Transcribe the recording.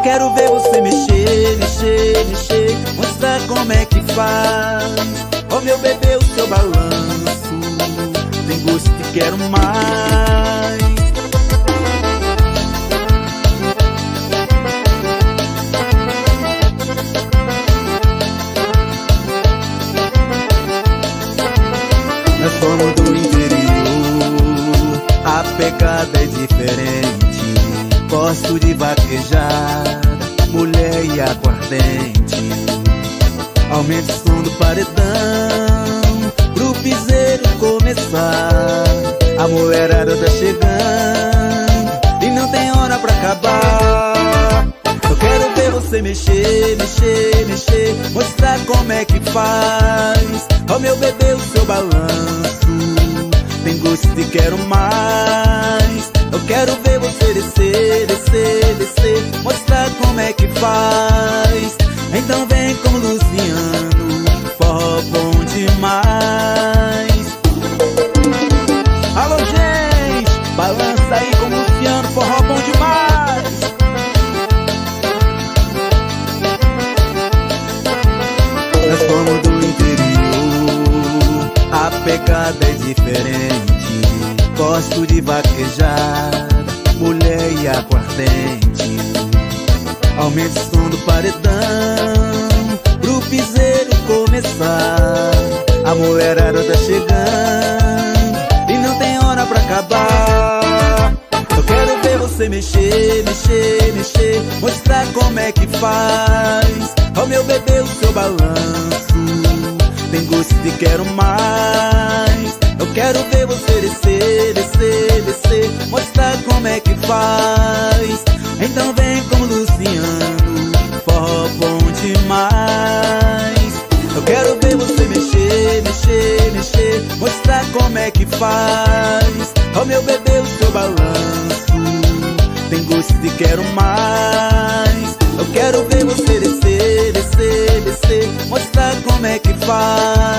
quero ver você mexer, mexer, mexer, mostrar como é que faz. Oh meu bebê, o seu balanço tem gosto e quero mais. Nós somos do interior, a pegada é diferente. Gosto de vaquejar, mulher e aguardente. Aumente o som do paredão pro piseiro começar. A mulherada tá chegando e não tem hora pra acabar. Eu quero ver você mexer, mexer, mexer, mostrar como é que faz. Oh meu bebê, o seu balanço tem gosto e quero mais. Eu quero ver você descer, descer, descer, mostrar como é que faz. Então vem como Luciano, forró bom demais. Alô gente, balança aí como Luciano, forró bom demais. Nós somos do interior, a pegada é diferente. Gosto de vaquejar, mulher e aguardente. Aumente o som do paredão pro piseiro começar. A mulherada tá chegando e não tem hora pra acabar. Eu quero ver você mexer, mexer, mexer, mostrar como é que faz. Oh meu bebê, o seu balanço tem gosto e quero mais. Eu quero ver você descer, descer, descer, mostrar como é que faz. Então vem como Luciano, forró bom demais. Eu quero ver você mexer, mexer, mexer, mostrar como é que faz. Oh meu bebê, o seu balanço tem gosto e quero mais. Eu quero ver você descer, descer, descer, mostrar como é que faz.